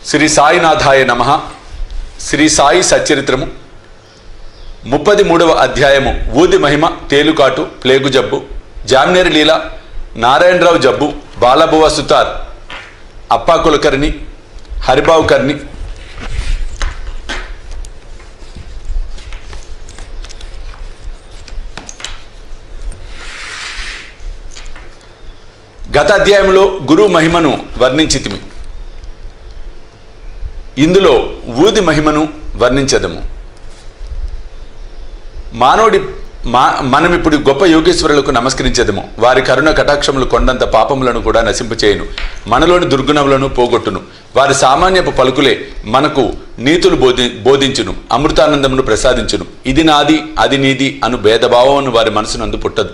శ్రీ సాయినాథాయ నమః. శ్రీ సాయి సచ్చరిత్రము 33వ అధ్యాయము. ఊది మహిమ, తేలుకాటు, ప్లేగు జబ్బు, జామ్నేరి లీల, నారాయణరావు జబ్బు, బాలబువ సుతార్, అప్పా కులకర్ణి, హరిబావు కర్ణి. గత అధ్యాయంలో గురువు మహిమను వర్ణించితిమి. ఇందులో ఊది మహిమను వర్ణించదము. మనమిప్పుడు గొప్ప యోగేశ్వరులకు నమస్కరించదము. వారి కరుణ కటాక్షములు కొండంత పాపములను కూడా నశింపచేయును, మనలోని దుర్గుణములను పోగొట్టును. వారి సామాన్యపు పలుకులే మనకు నీతులు బోధించును, అమృతానందమును ప్రసాదించును. ఇది నాది, అది నీది అను భేదభావమును వారి మనసునందు పుట్టదు.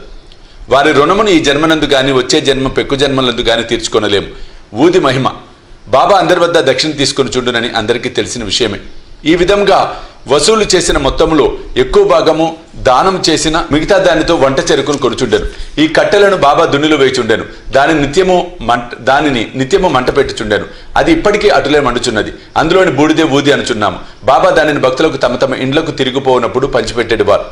వారి రుణమును ఈ జన్మనందు గాని వచ్చే జన్మ పెక్కు జన్మలందు గాని తీర్చుకొనలేము. ఊది మహిమ. బాబా అందరి వద్ద దక్షిణ తీసుకొని చూడునని అందరికీ తెలిసిన విషయమే. ఈ విధంగా వసూలు చేసిన మొత్తములో ఎక్కువ భాగము దానం చేసిన, మిగతా దానితో వంట చెరుకును కొనుచుండెను. ఈ కట్టెలను బాబా దున్నిలో వేచుండెను. దానిని నిత్యము మంట పెట్టుచుండెను. అది ఇప్పటికీ అటులే మండుచున్నది. అందులోని బూడిదే ఊది అనుచున్నాము. బాబా దానిని భక్తులకు తమ తమ ఇండ్లకు తిరిగిపోనప్పుడు పంచిపెట్టేవారు.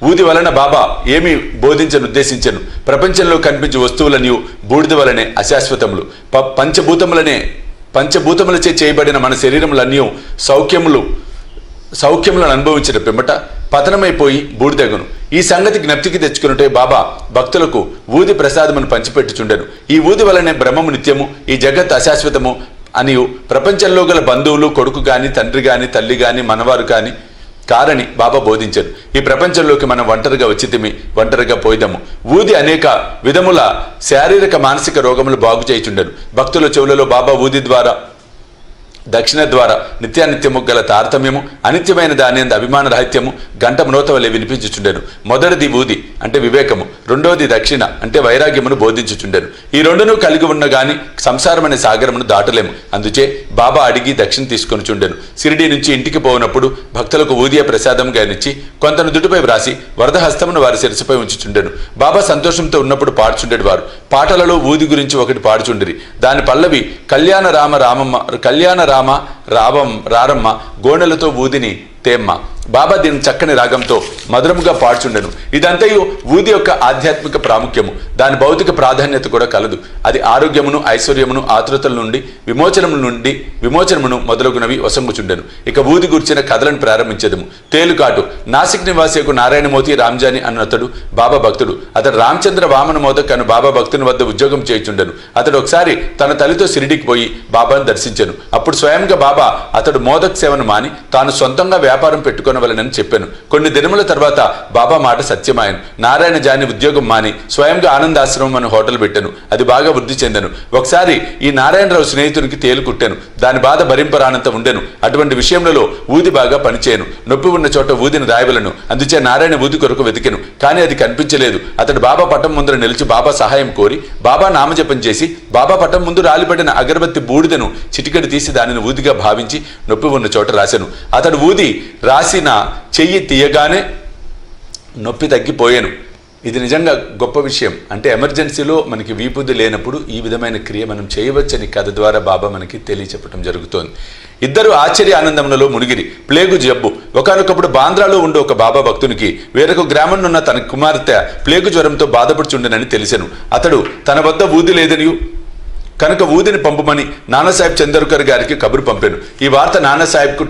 ఊది వలన బాబా ఏమి బోధించనుద్దేశించను? ప్రపంచంలో కనిపించే వస్తువులని బూడిద వలనే అశాశ్వతములు. పంచభూతములచే చేయబడిన మన శరీరములన్నీ సౌఖ్యములను అనుభవించిన పిమ్మట పతనమైపోయి బూడిదగును. ఈ సంగతి జ్ఞప్తికి తెచ్చుకున్నట్టే బాబా భక్తులకు ఊది ప్రసాదమును పంచిపెట్టుచుండెను. ఈ ఊది వలనే బ్రహ్మము నిత్యము, ఈ జగత్ అశాశ్వతము అని ప్రపంచంలో గల బంధువులు, కొడుకు గాని, తండ్రి గాని, తల్లి గాని, మనవారు కాని కారని బాబా బోధించారు. ఈ ప్రపంచంలోకి మనం ఒంటరిగా వచ్చితిమి, ఒంటరిగా పోయిదము. ఊది అనేక విధముల శారీరక మానసిక రోగములు బాగు చేయుచుండెను. భక్తుల చెవులలో బాబా ఊది ద్వారా, దక్షిణ ద్వారా నిత్యానిత్యము గల తారతమ్యము, అనిత్యమైన దాని అందు అభిమాన రహిత్యము గంట మ్రోత వలె వినిపించుచుండెను. మొదటిది ఊది అంటే వివేకము, రెండవది దక్షిణ అంటే వైరాగ్యమును బోధించుచుండెను. ఈ రెండును కలిగి ఉన్న గాని సంసారం అనే సాగరమును దాటలేము. అందుచే బాబా అడిగి దక్షిణ తీసుకొని చుండెను. షిరిడీ నుంచి ఇంటికి పోయినప్పుడు భక్తులకు ఊదియ ప్రసాదం గానిచ్చి కొంతను దుటిపై వ్రాసి వరదహస్తమును వారి శిరసుపై ఉంచుచుండెను. బాబా సంతోషంతో ఉన్నప్పుడు పాడుచుండెడు వారు. పాటలలో ఊది గురించి ఒకటి పాడుచుండిరి. దాని పల్లవి కళ్యాణ రామ రారమ్మ గోనెలతో ఊదిని తేమ్మ. బాబా దీని చక్కని రాగంతో మధురముగా పాడుచుండెను. ఇదంతయు ఊది యొక్క ఆధ్యాత్మిక ప్రాముఖ్యము. దాని భౌతిక ప్రాధాన్యత కూడా కలదు. అది ఆరోగ్యమును, ఐశ్వర్యమును, ఆతృతల నుండి విమోచనమును మొదలగునవి వసంగుచుండెను. ఇక ఊది గుర్చిన కథలను ప్రారంభించదము. తేలుకాటు. నాసిక్ నివాసికు నారాయణమూర్తి రామ్జాని అన్నతడు బాబా భక్తుడు. అతడు రామచంద్ర వామన మోదక్ అను బాబా భక్తుని వద్ద ఉద్యోగం చేయుచుండెను. అతడు ఒకసారి తన తల్లితో షిరిడీకి పోయి బాబాను దర్శించెను. అప్పుడు స్వయంగా బాబా అతడు మోదక్ సేవను మాని తాను సొంతంగా వ్యాపారం పెట్టుకొనవలనని చెప్పాను. కొన్ని దినముల తర్వాత బాబా మాట సత్యమాయను. నారాయణ జాని ఉద్యోగం మాని స్వయంగా ఆనందాశ్రమం అని హోటల్ పెట్టాను. అది బాగా వృద్ధి చెందను. ఒకసారి ఈ నారాయణరావు స్నేహితునికి తేలు కుట్టాను. దాని బాధ భరింపరానంత ఉండెను. అటువంటి విషయంలో ఊది బాగా పనిచేయను. నొప్పి ఉన్న చోట ఊదిని రాయవలను. అందుచే నారాయణ ఊది కొరకు వెతికెను. కానీ అది కనిపించలేదు. అతడు బాబా పట్టం ముందర నిలిచి బాబా సహాయం కోరి బాబా నామజపం చేసి బాబా పట్టం ముందు రాలిపడిన అగరబత్తి బూడిదను చిటికెడు తీసి దానిని ఊదిగా భావించి నొప్పి ఉన్న చోట రాశాను. అతడు ఊది రాసిన చెయ్యి తీయగానే నొప్పి తగ్గిపోయాను. ఇది నిజంగా గొప్ప విషయం. అంటే ఎమర్జెన్సీలో మనకి వీపుది లేనప్పుడు ఈ విధమైన క్రియ మనం చేయవచ్చని కథ ద్వారా బాబా మనకి తెలియచెప్పడం జరుగుతోంది. ఇద్దరు ఆశ్చర్య ఆనందములలో మునిగిరి. ప్లేగు జబ్బు. ఒకనొకప్పుడు బాంద్రాలో ఉండే ఒక బాబా భక్తునికి వేరొక గ్రామంలో తన కుమార్తె ప్లేగు జ్వరంతో బాధపడుచుండెనని తెలిసెను. అతడు తన వద్ద ఊది లేదని కనుక ఊదిని పంపమని నానాసాహెబ్ చందర్కర్ గారికి కబురు పంపాను. ఈ వార్త నానాసాహెబ్కు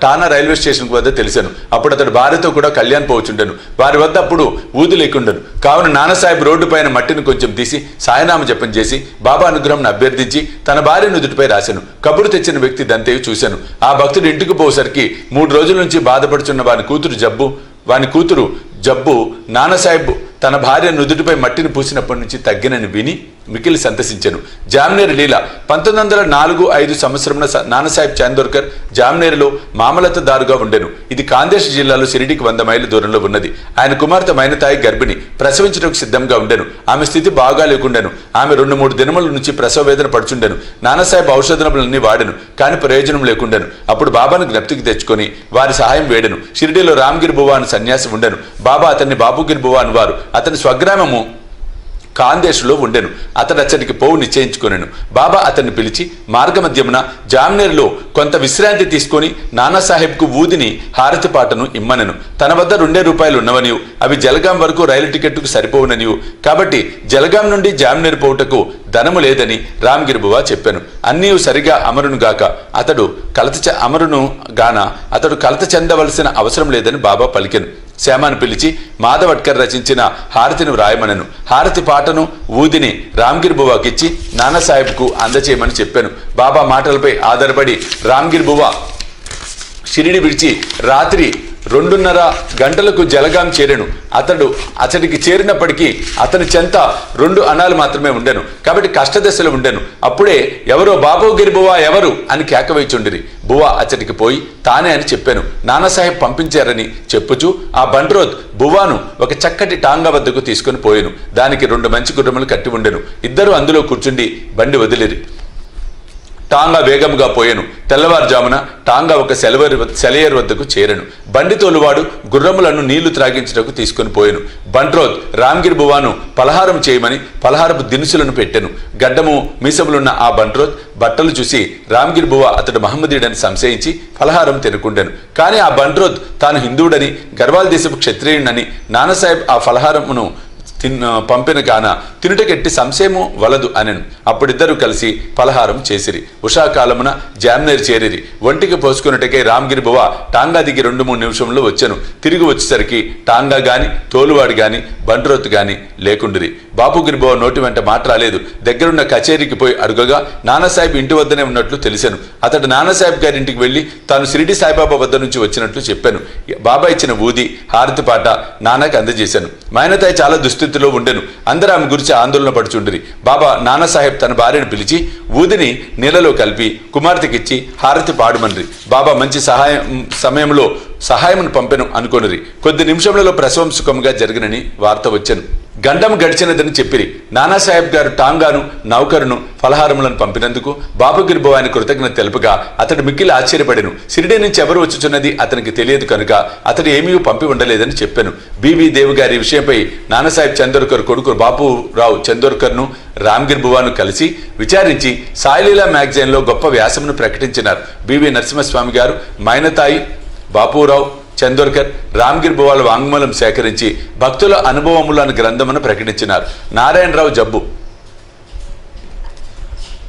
టానా రైల్వే స్టేషన్ వద్ద తెలిసాను. అప్పుడు అతడు భార్యతో కూడా కళ్యాణ్ పోవచ్చుండెను. వారి వద్ద అప్పుడు ఊది లేకుండెను. కావున నానాసాహెబ్ రోడ్డు పైన మట్టిని కొంచెం తీసి సాయనామ జపం చేసి బాబా అనుగ్రహం అభ్యర్థించి తన భార్య నుదుటిపై రాశాను. కబురు తెచ్చిన వ్యక్తి దంతేవి చూశాను. ఆ భక్తుడు ఇంటికి పోసరికి 3 రోజుల నుంచి బాధపడుచున్న వాని కూతురు జబ్బు నానాసాహెబ్ తన భార్య నుదుటిపై మట్టిని పూసినప్పటి నుంచి తగ్గినని విని మికిలి సంతసించెను. జామ్నేరి లీల. 1904-05 సంవత్సరంలో నానాసాహెబ్ చాందోర్కర్ జామ్నేరిలో మామలతదారుగా ఉండెను. ఇది కాందేశ్ జిల్లాలో షిరిడీకి 100 మైళ్ళ దూరంలో ఉన్నది. ఆయన కుమార్తె మైనతాయి గర్భిణి, ప్రసవించడానికి సిద్ధంగా ఉండెను. ఆమె స్థితి బాగా లేకుండెను. ఆమె 2-3 దినముల నుంచి ప్రసవ వేదన పడుచుండెను. నానాసాహెబ్ ఔషధములన్నీ వాడెను, కానీ ప్రయోజనం లేకుండెను. అప్పుడు బాబాను జ్ఞప్తికి తెచ్చుకొని వారి సహాయం వేడెను. షిరిడీలో రామ్గిరి బువా అని సన్యాసి ఉండెను. బాబా అతన్ని బాబుగిరి బువా అనువారు. అతని స్వగ్రామము కాందేశులో ఉండెను. అతడు అతడికి పోవు నిశ్చయించుకొనెను. బాబా అతన్ని పిలిచి మార్గమధ్యమున జామ్నేర్లో కొంత విశ్రాంతి తీసుకొని నానాసాహెబ్కు ఊదిని హారతి పాటను ఇమ్మనెను. తన వద్ద ₹2 ఉన్నవనియు అవి జలగాం వరకు రైలు టికెట్టుకు సరిపోవుననియు కాబట్టి జలగాం నుండి జామ్నేర్ పోవుటకు ధనము లేదని రామగిరి బువా చెప్పాను. అన్నీ సరిగా అమరును గాక అతడు కలత చెందవలసిన అవసరం లేదని బాబా పలికెను. శ్యామాను పిలిచి మాధవట్కర్ రచించిన హారతిని వ్రాయమనను. హారతి పాటను ఊదిని రామగిరి బువాకిచ్చి నానాసాహెబ్కు అందచేయమని చెప్పాను. బాబా మాటలపై ఆధారపడి రామగిరి బువా షిరిడి విడిచి రాత్రి 2:30 గంటలకు జలగాం చేరెను. అతడికి చేరినప్పటికీ అతని చెంత 2 అణాలు మాత్రమే ఉండెను. కాబట్టి కష్టదశలో ఉండెను. అప్పుడే ఎవరో బాబుగిరి బువా ఎవరు అని కేకవేచుండిరి. బువా అతడికి పోయి తానే అని చెప్పాను. నానాసాహెబ్ పంపించారని చెప్పుచూ ఆ బంట్రోద్ బువాను ఒక చక్కటి టాంగా వద్దకు తీసుకుని పోయాను. దానికి 2 మంచి గుర్రములు కట్టి ఉండెను. ఇద్దరు అందులో కూర్చుండి బండి వదిలిరి. టాంగా వేగముగా పోయెను. తెల్లవారుజామున టాంగా ఒక సెలయర్ వద్దకు చేరెను. బండి తోలువాడు గుర్రములను నీళ్లు త్రాగించుటకు తీసుకుని పోయెను. బంట్రోద్ రామగిరి బువాను పలహారం చేయమని పలహారపు దినుసులను పెట్టెను. గడ్డము మీసములున్న ఆ బంట్రోద్ బట్టలు చూసి రామగిరి బువా అతడు మహమ్మదీయుడని సంశయించి పలహారం తినుకుండెను. కానీ ఆ బంట్రోద్ తాను హిందువుడని గర్వాల్ దేశపు క్షత్రియుడని నానాసాహెబ్ ఆ పలహారమును పంపిన కాన తినుటకెట్టి సంశయము వలదు అనెను. అప్పుడిద్దరూ కలిసి పలహారం చేసిరి. ఉషాకాలమున జామ్నేర్ చేరిరి. ఒంటికి పోసుకున్నట్టుకే రామగిరి బువా టాంగా దిగి 2-3 నిమిషంలో వచ్చెను. తిరిగి వచ్చేసరికి టాంగా గాని తోలువాడు గాని బంట్రోత్ గాని లేకుండిరి. బాపుగిరి బువా నోటి వెంట మాట రాలేదు. దగ్గరున్న కచేరీకి పోయి అడుగగా నానాసాహెబ్ ఇంటి వద్దనే ఉన్నట్లు తెలిసాను. అతడు నానాసాహెబ్ గారి ఇంటికి వెళ్లి తాను షిరిడి సాయిబాబా వద్ద నుంచి వచ్చినట్లు చెప్పాను. బాబా ఇచ్చిన ఊది హారతి పాట నాన్నకు అందజేశాను. మైనతాయి చాలా దుస్థితిలో ఉండెను. అందరూ ఆమె గురించి ఆందోళన పడుచుండిరి. బాబా నానాసాహెబ్ తన భార్యను పిలిచి ఊదిని నీళ్ళలో కలిపి కుమార్తెకిచ్చి హారతి పాడుమన్రి. బాబా మంచి సమయంలో సహాయమును పంపెను అనుకొనిరి. కొద్ది నిమిషములలో ప్రసవం సుఖముగా జరిగినని వార్త వచ్చెను. గండం గడిచినదని చెప్పిరి. నానాసాహెబ్ గారు టాంగాను నౌకరును ఫలహారములను పంపినందుకు బాపుగిరి బువాని కృతజ్ఞత తెలుపగా అతడు మిక్కిలి ఆశ్చర్యపడెను. షిరిడి నుంచి ఎవరు వచ్చుచున్నది అతనికి తెలియదు కనుక అతడు ఏమీ పంపి ఉండలేదని చెప్పాను. బివి దేవ్ గారి విషయంపై నానాసాహెబ్ చందోర్కర్ కొడుకు బాపురావు చందోర్కర్ను రామగిరి బువాను కలిసి విచారించి సాయిలీలా మ్యాగజైన్లో గొప్ప వ్యాసమును ప్రకటించినారు. బివి నరసింహస్వామి గారు మైనతాయి బాపురావు చందోర్కర్ రామగిరి బువాల వాంగ్మూలం సేకరించి భక్తుల అనుభవములు అనే గ్రంథమును ప్రకటించినారు. నారాయణరావు జబ్బు.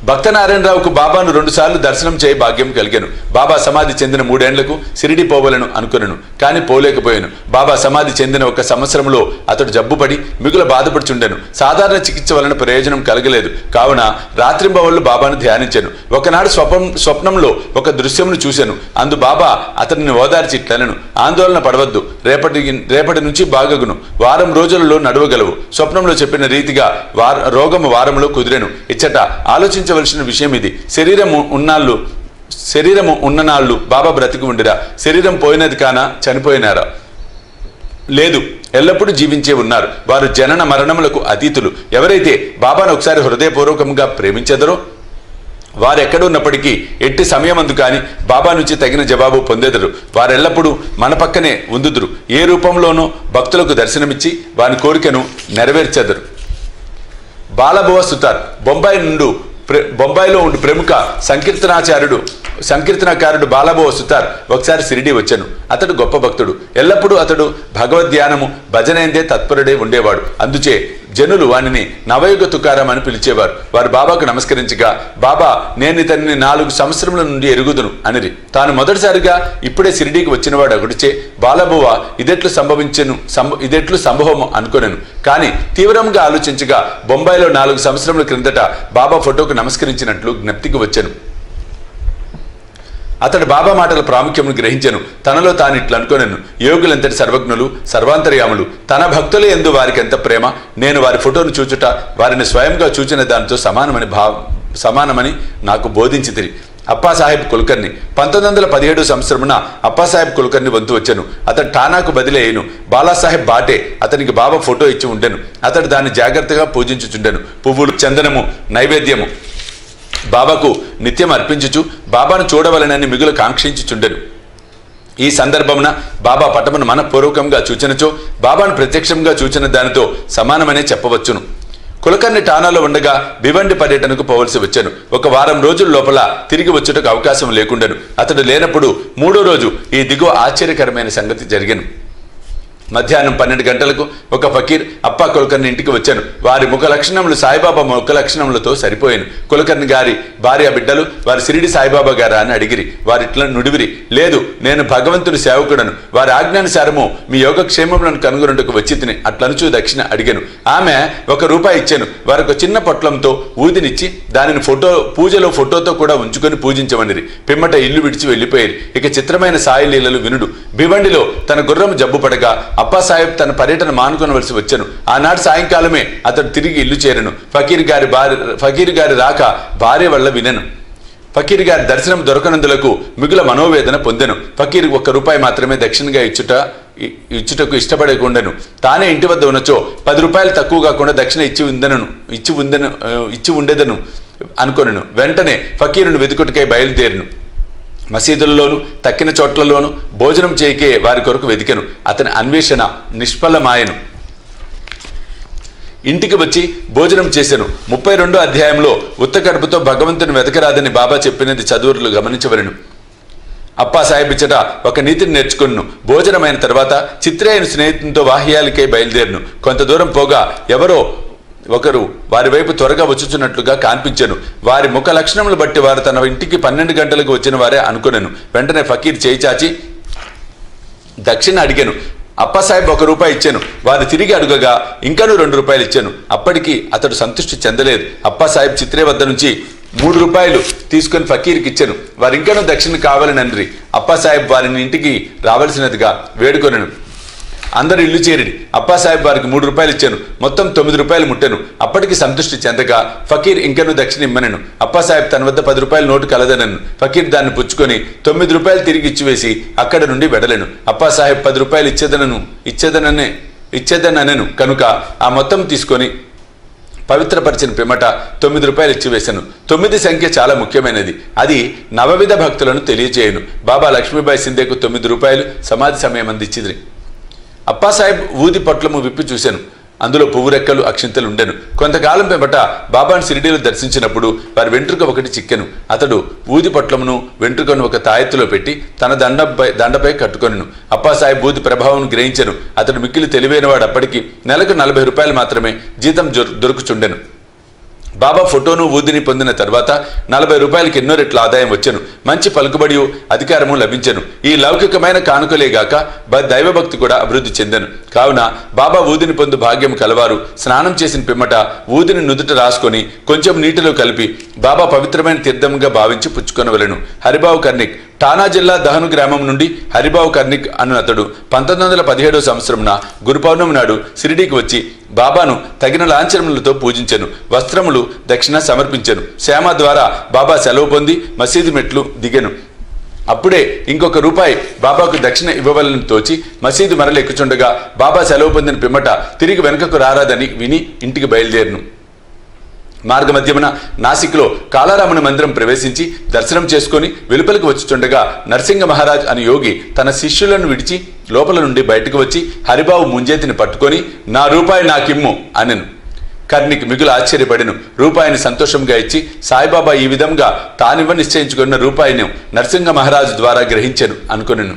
భక్త నారాయణరావుకు బాబాను 2 సార్లు దర్శనం చేయ భాగ్యం కలిగాను. బాబా సమాధి చెందిన 3 ఏళ్లకు షిరిడి పోవలను అనుకున్నాను. కానీ పోలేకపోయాను. బాబా సమాధి చెందిన 1 సంవత్సరంలో అతడు జబ్బుపడి మిగుల బాధపడుచుండెను. సాధారణ చికిత్స వలన ప్రయోజనం కలగలేదు. కావున రాత్రింబవళ్ళు బాబాను ధ్యానించాను. ఒకనాడు స్వప్నంలో ఒక దృశ్యమును చూశాను. అందు బాబా అతడిని ఓదార్చి ఇట్లనెను, ఆందోళన పడవద్దు, రేపటి నుంచి బాగగును, వారం రోజులలో నడవగలవు. స్వప్నంలో చెప్పిన రీతిగా రోగము వారంలో కుదిరెను. ఇచ్చట ఆలోచించవలసిన విషయం ఇది. శరీరము ఉన్ననాళ్ళు బాబా బ్రతికి ఉండిరా? శరీరం పోయినది కానా చనిపోయినారా? లేదు, ఎల్లప్పుడూ జీవించే ఉన్నారు. వారు జనన మరణములకు అతీతులు. ఎవరైతే బాబాను ఒకసారి హృదయపూర్వకంగా ప్రేమించెదరో వారెక్కడున్నప్పటికీ ఎట్టి సమయమందు కాని బాబా నుంచి తగిన జవాబు పొందెదరు. వారెల్లప్పుడూ మన పక్కనే ఉందుదురు. ఏ రూపంలోనూ భక్తులకు దర్శనమిచ్చి వారి కోరికను నెరవేర్చెదరు. బాలబువ సుతార్ బొంబాయిలో ఉండి ప్రముఖ సంకీర్తనాకారుడు బాలబువ సుతార్ ఒకసారి షిరిడి వచ్చాను. అతడు గొప్ప భక్తుడు. ఎల్లప్పుడూ అతడు భగవద్ధ్యానము భజనేందే తత్పరుడై ఉండేవాడు. అందుచే జనులు వానిని నవయుగ తుకారం అని పిలిచేవారు. వారు బాబాకు నమస్కరించగా, బాబా నేను ఇతన్ని 4 సంవత్సరముల నుండి ఎరుగుదును అనిరి. తాను మొదటిసారిగా ఇప్పుడే షిరిడీకి వచ్చినవాడు ఒకటిచే బాలబువ ఇదెట్లు సంభవము అనుకొనెను. కానీ తీవ్రంగా ఆలోచించగా బొంబాయిలో 4 సంవత్సరముల క్రిందట బాబా ఫోటోకు నమస్కరించినట్లు జ్ఞప్తికి వచ్చెను. అతడు బాబా మాటల ప్రాముఖ్యమును గ్రహించెను. తనలో తాను ఇట్లు అనుకొనెను, యోగులంతటి సర్వజ్ఞులు సర్వాంతర్యాములు, తన భక్తుల యందు వారికి ఎంత ప్రేమ. నేను వారి ఫోటోను చూచుట వారిని స్వయంగా చూచిన దానితో సమానమని నాకు బోధించితిరి. అప్పాసాహెబ్ కుల్కర్ని 1917 సంవత్సరమున అప్పాసాహెబ్ కుల్కర్ని వంతు వచ్చెను. అతడు ఠానాకు బదిలీ అయ్యను. బాలాసాహెబ్ బాటే అతనికి బాబా ఫోటో ఇచ్చి ఉండెను. అతడు దాన్ని జాగ్రత్తగా పూజించుచుండెను. పువ్వులు, చందనము, నైవేద్యము బాబాకు నిత్యం అర్పించుచు బాబాను చూడవలనని మిగులు కాంక్షించుచుండెను. ఈ సందర్భమున బాబా పటమును మనపూర్వకంగా చూచినచో బాబాను ప్రత్యక్షంగా చూచిన దానితో సమానమనే చెప్పవచ్చును. కులకర్ణి ఠానాలో ఉండగా భివండి పర్యటనకు పోవలసి వచ్చాను. ఒక వారం రోజుల లోపల తిరిగి వచ్చుటకు అవకాశం లేకుండాను. అతడు లేనప్పుడు 3వ రోజు ఈ దిగువ ఆశ్చర్యకరమైన సంగతి జరిగాను. మధ్యాహ్నం 12 గంటలకు ఒక ఫకీర్ అప్పా కులకర్ణి ఇంటికి వచ్చాను. వారి ముఖ లక్షణములు సాయిబాబా ముఖ లక్షణములతో సరిపోయాను. కులకర్ణి గారి భార్య బిడ్డలు వారి సిరిడి సాయిబాబా గారా అని అడిగిరి. వారిట్లా నుడివిరి, లేదు, నేను భగవంతుని సేవకుడను, వారి ఆజ్ఞానుసారము మీ యోగక్షేమములను కనుగొనుటకు వచ్చి తిని అట్లనుచూ దక్షిణ అడిగాను. ఆమె ₹1 ఇచ్చాను. వారికి చిన్న పొట్లంతో ఊదినిచ్చి దానిని పూజలో ఫోటోతో కూడా ఉంచుకొని పూజించమనిరి. పిమ్మట ఇల్లు విడిచి వెళ్ళిపోయారు. ఇక చిత్రమైన సాయి లీలలు వినుడు. భివండిలో తన గుర్రం జబ్బు పడగా అప్పా సాహెబ్ తన పర్యటన మానుకొనవలసి వచ్చాను. ఆనాడు సాయంకాలమే అతడు తిరిగి ఇల్లు చేరను. ఫకీర్ గారి రాక భార్య వల్ల వినను. ఫకీర్ గారి దర్శనం దొరకనందులకు మిగుల మనోవేదన పొందెను. ఫకీర్ ₹1 మాత్రమే దక్షిణగా ఇచ్చుటకు ఇష్టపడకుండాను. తానే ఇంటి వద్ద ఉన్నచో ₹10 తక్కువ కాకుండా దక్షిణ ఇచ్చి ఉండేదను అనుకొనెను. వెంటనే ఫకీరును వెతుకుటకై బయలుదేరును. మసీదుల్లోనూ తక్కిన చోట్లలోనూ భోజనం చేయకే వారి కొరకు వెతికెను. అతని అన్వేషణ నిష్ఫలమాయను. ఇంటికి వచ్చి భోజనం చేశాను. 32వ అధ్యాయంలో ఉత్త కడుపుతో భగవంతుని వెతకరాదని బాబా చెప్పినది చదువులు గమనించవలను. అప్పా సాహెబ్ ఇచ్చట ఒక నీతిని నేర్చుకున్నాను. భోజనమైన తర్వాత చిత్రే అయిన స్నేహితునితో వాహ్యాలకై బయలుదేరును. కొంత దూరం పోగా ఎవరో ఒకరు వారి వైపు త్వరగా వచ్చుచున్నట్లుగా కనిపించాను. వారి ముఖ లక్షణములు బట్టి వారు తన ఇంటికి 12 గంటలకు వచ్చిన వారే అనుకున్నాను. వెంటనే ఫకీర్ చేయి చాచి దక్షిణ అడిగాను. అప్పా సాహెబ్ ₹1 ఇచ్చాను. వారు తిరిగి అడుగగా ఇంకాను ₹2 ఇచ్చాను. అప్పటికి అతడు సంతృష్టి చెందలేదు. అప్పా సాహెబ్ చిత్రే వద్ద నుంచి ₹3 తీసుకొని ఫకీర్కి ఇచ్చాను. వారు ఇంకాను దక్షిణ కావాలని అన్రి. అప్పా సాహెబ్ వారిని ఇంటికి రావాల్సినదిగా వేడుకొనెను. అందరూ ఇల్లు చేరిడి. అప్పా సాహెబ్ వారికి ₹3 ఇచ్చాను. మొత్తం ₹9 ముట్టాను. అప్పటికి సంతృష్టి చెందగా ఫకీర్ ఇంకనూ దక్షిణ ఇమ్మనెను. అప్పా సాహెబ్ తన వద్ద ₹10 నోటు కలదనను. ఫకీర్ దాన్ని పుచ్చుకొని ₹9 తిరిగి ఇచ్చివేసి అక్కడ నుండి వెడలేను. అప్పా సాహెబ్ ₹10 ఇచ్చేదనను కనుక ఆ మొత్తం తీసుకొని పవిత్రపరిచిన పిమ్మట ₹9 ఇచ్చివేశాను. 9 సంఖ్య చాలా ముఖ్యమైనది. అది నవవిధ భక్తులను తెలియజేయను. బాబా లక్ష్మీబాయి సింధేకు ₹9 సమాధి సమయం అందించింది. అప్పా సాహెబ్ ఊది పొట్లము విప్పి చూశాను. అందులో పువ్వు రెక్కలు అక్షింతలు ఉండెను. కొంతకాలం పిమ్మట బాబాను షిరిడీలో దర్శించినప్పుడు వారి వెంట్రుక ఒకటి చిక్కెను. అతడు ఊది పొట్లమును వెంట్రుకను ఒక తాయెత్తులో పెట్టి తన దండపై కట్టుకొనెను. అప్పా సాహెబ్ ఊది ప్రభావం గ్రహించెను. అతడు మిక్కిలి తెలివైనవాడు. అప్పటికి నెలకు ₹40 మాత్రమే జీతం దొరుకుచుండెను. బాబా ఫోటోను ఊదిని పొందిన తర్వాత ₹40 ఎన్నో రెట్ల ఆదాయం వచ్చెను. మంచి పలుకుబడి అధికారము లభించెను. ఈ లౌకికమైన కానుకలేగాక దైవభక్తి కూడా అభివృద్ధి చెందెను. కావున బాబా ఊదిని పొందు భాగ్యం కలవారు స్నానం చేసిన పిమ్మట ఊదిని నుదుట రాసుకొని కొంచెం నీటిలో కలిపి బాబా పవిత్రమైన తీర్థంగా భావించి పుచ్చుకొనవలెను. హరిబాబు కర్ణిక్ ఠానా జిల్లా దహను గ్రామం నుండి హరిబాబు కర్ణిక్ అను అతడు 1917వ సంవత్సరంన గురు పౌర్ణమి నాడు షిరిడీకి వచ్చి బాబాను తగిన లాంఛనములతో పూజించెను. వస్త్రములు దక్షిణ సమర్పించెను. శ్యామ ద్వారా బాబా సెలవు పొంది మసీదు మెట్లు దిగెను. అప్పుడే ఇంకొక ₹1 బాబాకు దక్షిణ ఇవ్వవలని తోచి మసీదు మరలెక్కుచుండగా బాబా సెలవు పొందిన పిమ్మట తిరిగి వెనుకకు రారాదని విని ఇంటికి బయలుదేరును. మార్గమధ్యమున నాసిక్లో కాళారాముని మందిరం ప్రవేశించి దర్శనం చేసుకుని వెలుపలికి వచ్చుచుండగా నరసింగ మహారాజ్ అని యోగి తన శిష్యులను విడిచి లోపల నుండి బయటకు వచ్చి హరిబాబు ముంజేతిని పట్టుకొని నా ₹1 నాకిమ్ము అనెను. కర్ణిక్ మిగులు ఆశ్చర్యపడెను. ₹1 సంతోషంగా ఇచ్చి సాయిబాబా ఈ విధంగా తానివ్వ నిశ్చయించుకున్న ₹1 నరసింగ మహారాజు ద్వారా గ్రహించెను అనుకొనెను.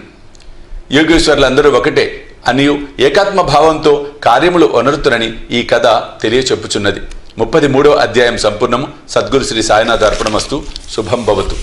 యోగేశ్వర్లందరూ ఒకటే అనియు ఏకాత్మ భావంతో కార్యములు ఒనరుతునని ఈ కథ తెలియచెప్పుచున్నది. 33వ అధ్యాయం సంపూర్ణము. సద్గురు శ్రీ సాయినాథ్ అర్పణమస్తు. శుభం భవతు.